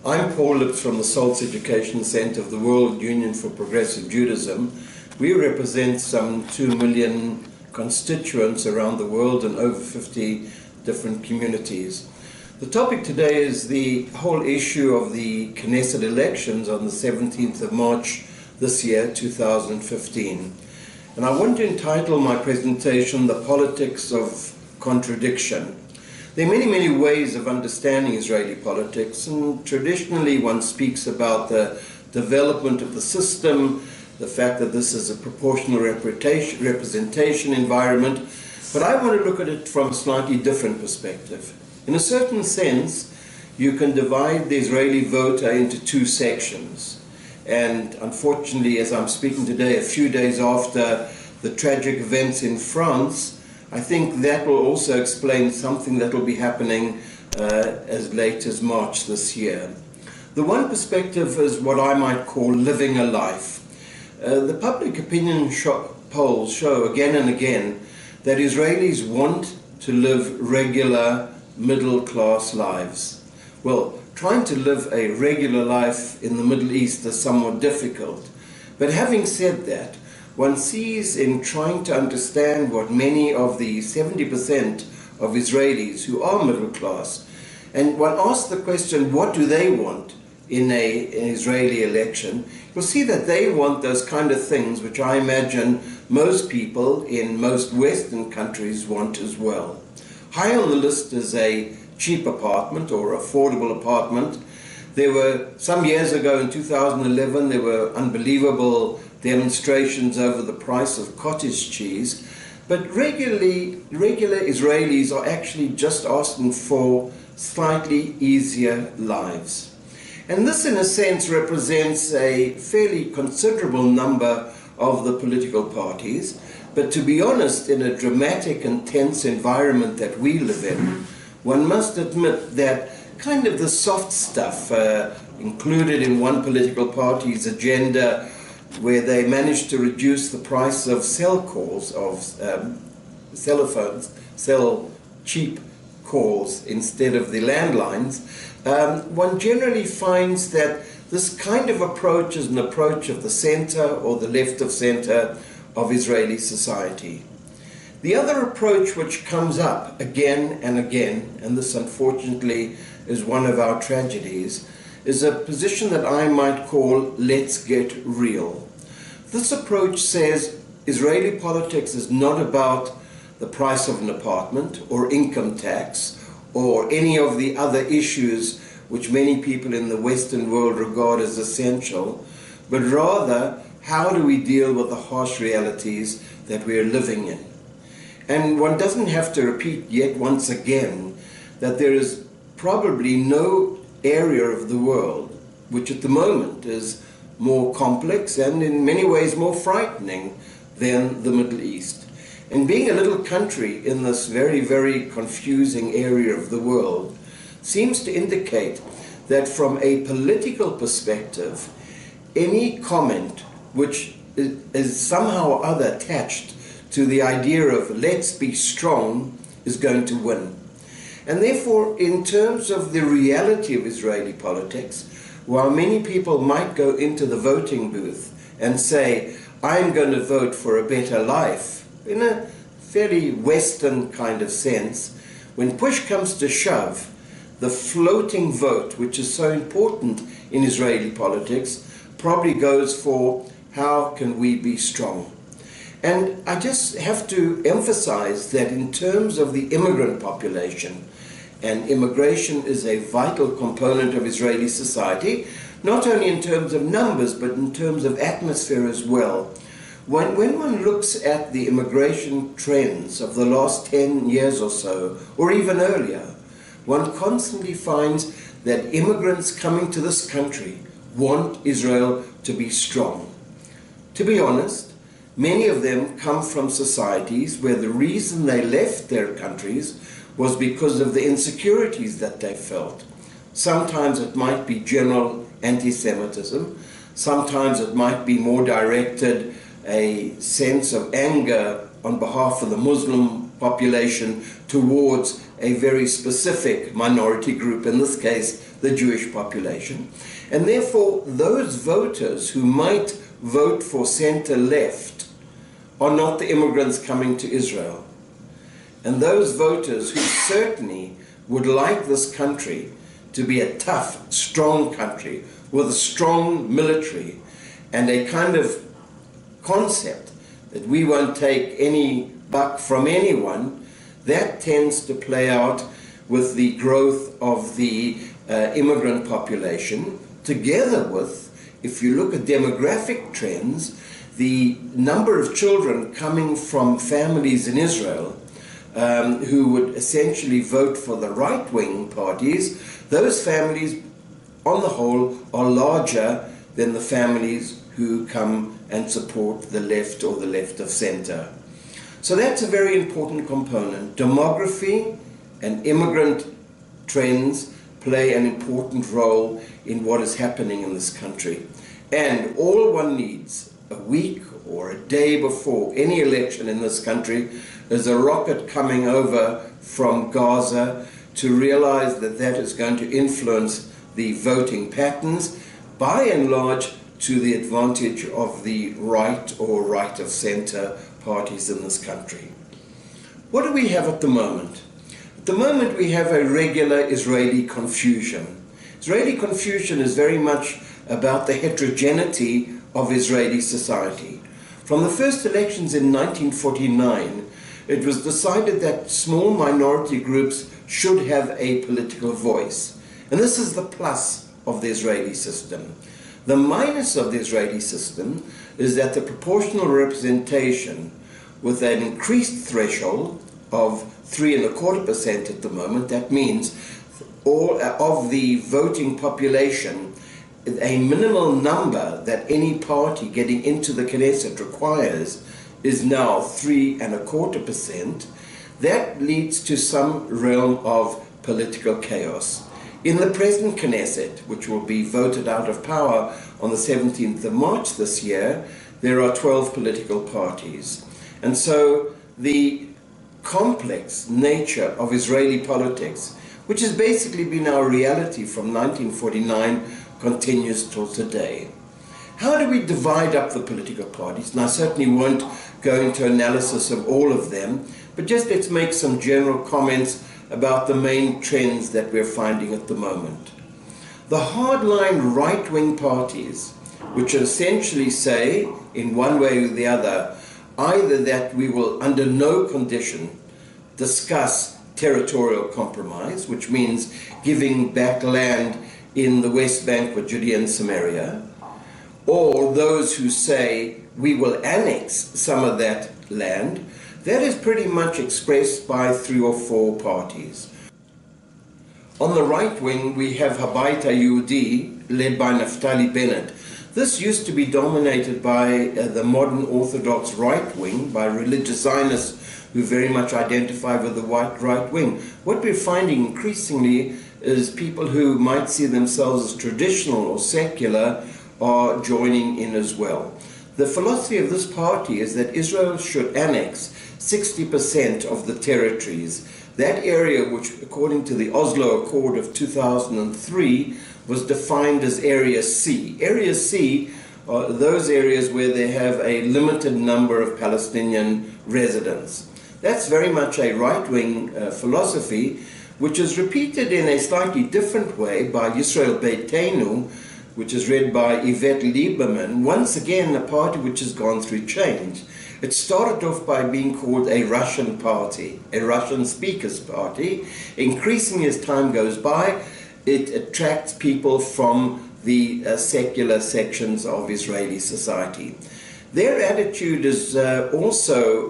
I'm Paul Lips from the Salts Education Center of the World Union for Progressive Judaism. We represent some 2 million constituents around the world and over 50 different communities. The topic today is the whole issue of the Knesset elections on the 17th of March this year, 2015. And I want to entitle my presentation, The Politics of Contradiction. There are many ways of understanding Israeli politics, and traditionally one speaks about the development of the system, the fact that this is a proportional representation environment, but I want to look at it from a slightly different perspective. In a certain sense, you can divide the Israeli voter into two sections, and unfortunately, as I'm speaking today, a few days after the tragic events in France, I think that will also explain something that will be happening as late as March this year. The one perspective is what I might call living a life. The public opinion polls show again and again that Israelis want to live regular middle-class lives. Well, trying to live a regular life in the Middle East is somewhat difficult. But having said that, one sees in trying to understand what many of the 70% of Israelis who are middle class, and one asks the question, what do they want in an Israeli election? You'll see that they want those kind of things which I imagine most people in most Western countries want as well. High on the list is a cheap apartment or affordable apartment. There were, some years ago in 2011, there were unbelievable demonstrations over the price of cottage cheese, but regular Israelis are actually just asking for slightly easier lives. And this, in a sense, represents a fairly considerable number of the political parties, but to be honest, in a dramatic and tense environment that we live in, one must admit that kind of the soft stuff included in one political party's agenda, where they managed to reduce the price of cell calls, of telephones, sell cheap calls instead of the landlines, one generally finds that this kind of approach is an approach of the center or the left of center of Israeli society. The other approach which comes up again and again, and this unfortunately is one of our tragedies, is a position that I might call let's get real. This approach says Israeli politics is not about the price of an apartment or income tax or any of the other issues which many people in the Western world regard as essential, but rather how do we deal with the harsh realities that we are living in. And one doesn't have to repeat yet once again that there is probably no area of the world which at the moment is more complex and in many ways more frightening than the Middle East. And being a little country in this very confusing area of the world seems to indicate that from a political perspective, any comment which is somehow or other attached to the idea of let's be strong is going to win. And therefore, in terms of the reality of Israeli politics, while many people might go into the voting booth and say, I'm going to vote for a better life, in a fairly Western kind of sense, when push comes to shove, the floating vote, which is so important in Israeli politics, probably goes for how can we be strong. And I just have to emphasize that in terms of the immigrant population, and immigration is a vital component of Israeli society, not only in terms of numbers, but in terms of atmosphere as well. When one looks at the immigration trends of the last 10 years or so, or even earlier, one constantly finds that immigrants coming to this country want Israel to be strong. To be honest, many of them come from societies where the reason they left their countries was because of the insecurities that they felt. Sometimes it might be general anti-Semitism, sometimes it might be more directed, a sense of anger on behalf of the Muslim population towards a very specific minority group, in this case the Jewish population. And therefore those voters who might vote for center-left are not the immigrants coming to Israel. And those voters who certainly would like this country to be a tough, strong country with a strong military and a kind of concept that we won't take any buck from anyone, that tends to play out with the growth of the immigrant population, together with, if you look at demographic trends, the number of children coming from families in Israel who would essentially vote for the right-wing parties. Those families, on the whole, are larger than the families who come and support the left or the left of center. So that's a very important component. Demography and immigrant trends play an important role in what is happening in this country. And all one needs a week or a day before any election in this country is a rocket coming over from Gaza to realize that that is going to influence the voting patterns, by and large to the advantage of the right or right of center parties in this country. What do we have at the moment? At the moment we have a regular Israeli confusion. Israeli confusion is very much about the heterogeneity of Israeli society. From the first elections in 1949, it was decided that small minority groups should have a political voice. And this is the plus of the Israeli system. The minus of the Israeli system is that the proportional representation, with an increased threshold of 3.25% at the moment, that means all of the voting population, a minimal number that any party getting into the Knesset requires is now 3.25%. That leads to some realm of political chaos. In the present Knesset, which will be voted out of power on the 17th of March this year, there are 12 political parties. And so the complex nature of Israeli politics, which has basically been our reality from 1949, continues till today. How do we divide up the political parties? And I certainly won't go into analysis of all of them, but just let's make some general comments about the main trends that we're finding at the moment. The hardline right-wing parties, which essentially say, in one way or the other, either that we will under no condition discuss territorial compromise, which means giving back land in the West Bank or Judea and Samaria, or those who say we will annex some of that land. That is pretty much expressed by 3 or 4 parties. On the right wing, we have Habayit HaYehudi, led by Naftali Bennett. This used to be dominated by the modern Orthodox right wing, by religious Zionists who very much identify with the right wing. What we're finding increasingly is people who might see themselves as traditional or secular are joining in as well. The philosophy of this party is that Israel should annex 60% of the territories. That area, which according to the Oslo Accord of 2003 was defined as Area C. Area C are those areas where they have a limited number of Palestinian residents. That's very much a right-wing philosophy, which is repeated in a slightly different way by Yisrael Beitenu, which is led by Yvette Lieberman, once again a party which has gone through change. It started off by being called a Russian party, a Russian speakers party. Increasingly as time goes by, it attracts people from the secular sections of Israeli society. Their attitude is also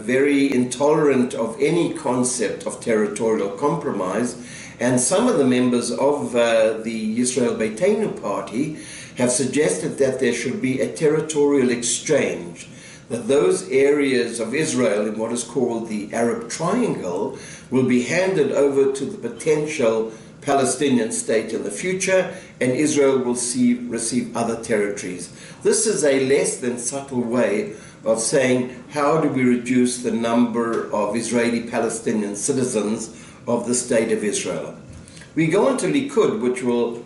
very intolerant of any concept of territorial compromise, and some of the members of the Yisrael Beitenu party have suggested that there should be a territorial exchange, that those areas of Israel in what is called the Arab Triangle will be handed over to the potential Palestinian state in the future, and Israel will receive other territories. This is a less than subtle way of saying, how do we reduce the number of Israeli Palestinian citizens of the State of Israel. We go on to Likud, which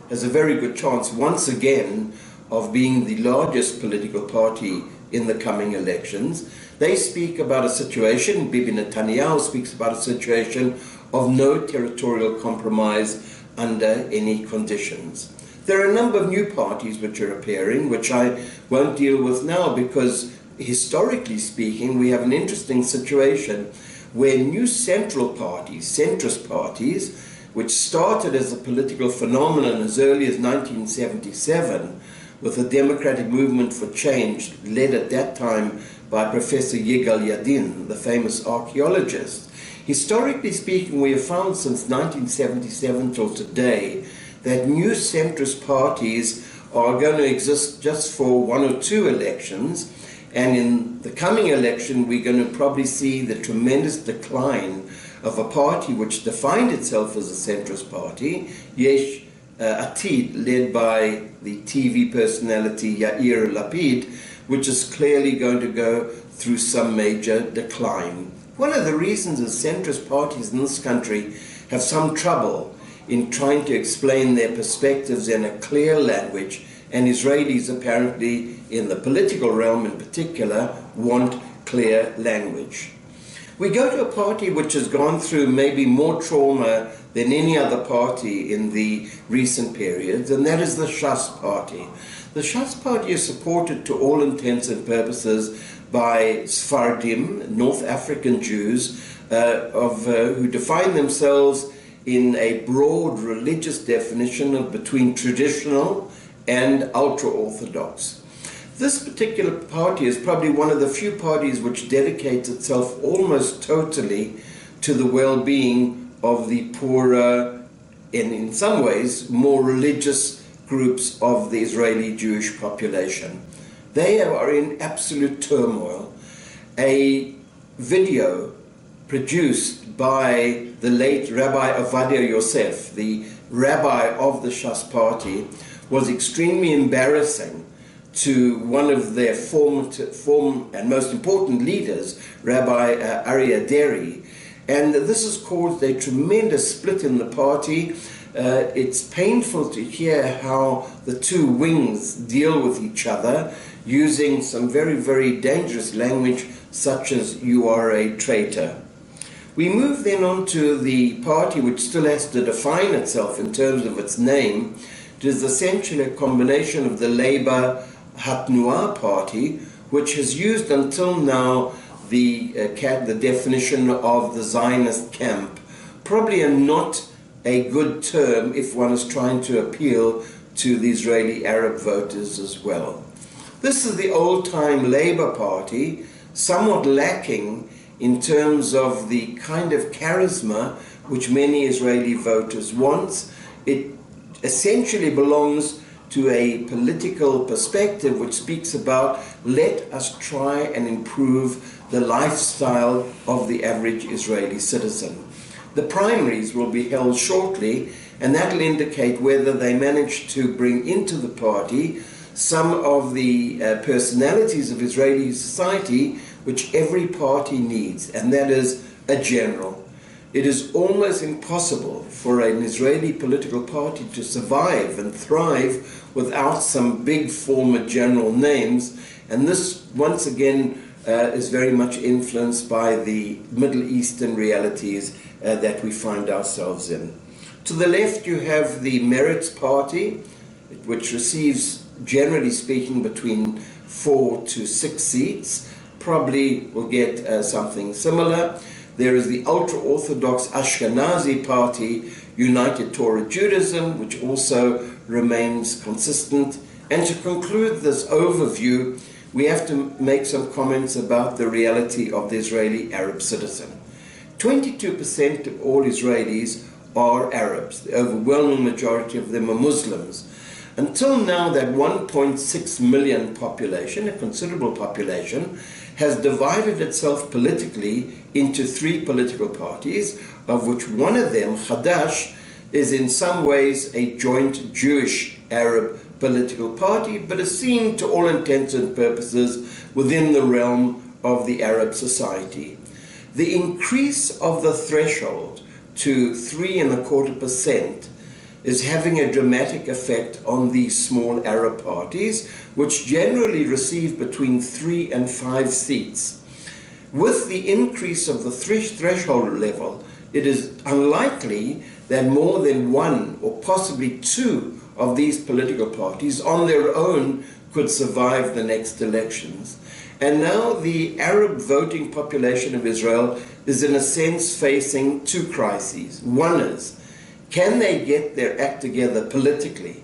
has a very good chance once again of being the largest political party in the coming elections. They speak about a situation, Bibi Netanyahu speaks about a situation of no territorial compromise under any conditions. There are a number of new parties which are appearing, which I won't deal with now because historically speaking, we have an interesting situation where new central parties, centrist parties, which started as a political phenomenon as early as 1977 with the Democratic Movement for Change, led at that time by Professor Yigal Yadin, the famous archaeologist. Historically speaking, we have found since 1977 till today that new centrist parties are going to exist just for one or two elections, and in the coming election we're going to probably see the tremendous decline of a party which defined itself as a centrist party, Yesh Atid, led by the TV personality Yair Lapid, which is clearly going to go through some major decline. One of the reasons is centrist parties in this country have some trouble in trying to explain their perspectives in a clear language, and Israelis apparently, in the political realm in particular, want clear language. We go to a party which has gone through maybe more trauma than any other party in the recent periods, and that is the Shas party. The Shas party is supported to all intents and purposes by Sephardim, North African Jews, who define themselves in a broad religious definition of between traditional and ultra-Orthodox. This particular party is probably one of the few parties which dedicates itself almost totally to the well-being of the poorer and in some ways more religious groups of the Israeli Jewish population. They are in absolute turmoil. A video produced by the late Rabbi Ovadia Yosef, the rabbi of the Shas party, was extremely embarrassing to one of their former and most important leaders, Rabbi Aryeh Deri. And this has caused a tremendous split in the party. It's painful to hear how the two wings deal with each other, using some very, very dangerous language such as "you are a traitor." We move then on to the party which still has to define itself in terms of its name. It is essentially a combination of the Labour Hatnuah party, which has used until now the definition of the Zionist camp, probably not a good term if one is trying to appeal to the Israeli Arab voters as well. This is the old-time Labour Party, somewhat lacking in terms of the kind of charisma which many Israeli voters want. It essentially belongs to a political perspective which speaks about let us try and improve the lifestyle of the average Israeli citizen. The primaries will be held shortly, and that will indicate whether they manage to bring into the party some of the personalities of Israeli society which every party needs, and that is a general. It is almost impossible for an Israeli political party to survive and thrive without some big former general names, and this once again is very much influenced by the Middle Eastern realities that we find ourselves in. To the left you have the Meretz party, which receives, generally speaking, between 4 to 6 seats, probably will get something similar. There is the ultra-Orthodox Ashkenazi party, United Torah Judaism, which also remains consistent. And to conclude this overview, we have to make some comments about the reality of the Israeli Arab citizen. 22% of all Israelis are Arabs. The overwhelming majority of them are Muslims. Until now, that 1.6 million population, a considerable population, has divided itself politically into 3 political parties, of which one of them, Hadash, is in some ways a joint Jewish-Arab political party, but is seen to all intents and purposes within the realm of the Arab society. The increase of the threshold to 3.25% is having a dramatic effect on these small Arab parties, which generally receive between 3 and 5 seats. With the increase of the threshold level, it is unlikely that more than one or possibly two of these political parties on their own could survive the next elections. And now the Arab voting population of Israel is in a sense facing two crises. One is, can they get their act together politically?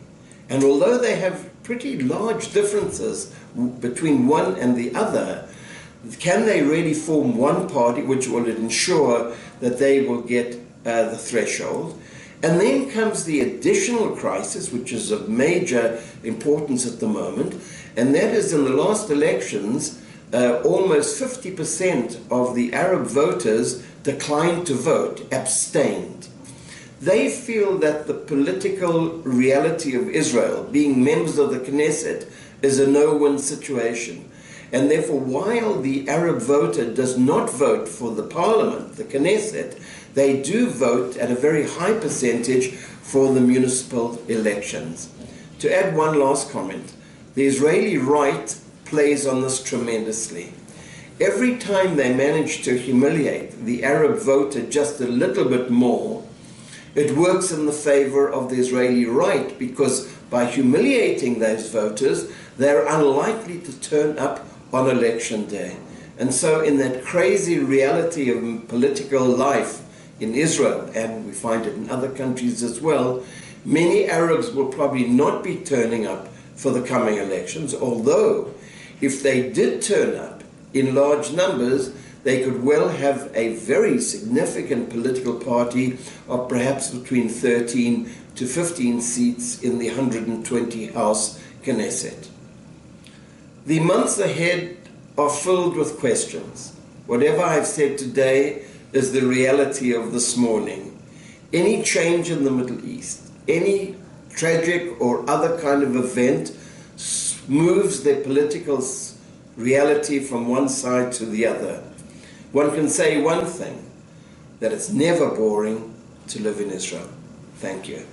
And although they have pretty large differences between one and the other, can they really form one party which will ensure that they will get the threshold? And then comes the additional crisis, which is of major importance at the moment, and that is in the last elections, almost 50% of the Arab voters declined to vote, abstained. They feel that the political reality of Israel, being members of the Knesset, is a no-win situation. And therefore, while the Arab voter does not vote for the parliament, the Knesset, they do vote at a very high percentage for the municipal elections. To add one last comment, the Israeli right plays on this tremendously. Every time they manage to humiliate the Arab voter just a little bit more, it works in the favor of the Israeli right, because by humiliating those voters, they're unlikely to turn up on election day. And so in that crazy reality of political life in Israel, and we find it in other countries as well, many Arabs will probably not be turning up for the coming elections, although if they did turn up in large numbers, they could well have a very significant political party of perhaps between 13 to 15 seats in the 120 House Knesset. The months ahead are filled with questions. Whatever I've said today is the reality of this morning. Any change in the Middle East, any tragic or other kind of event moves the political reality from one side to the other. One can say one thing, that it's never boring to live in Israel. Thank you.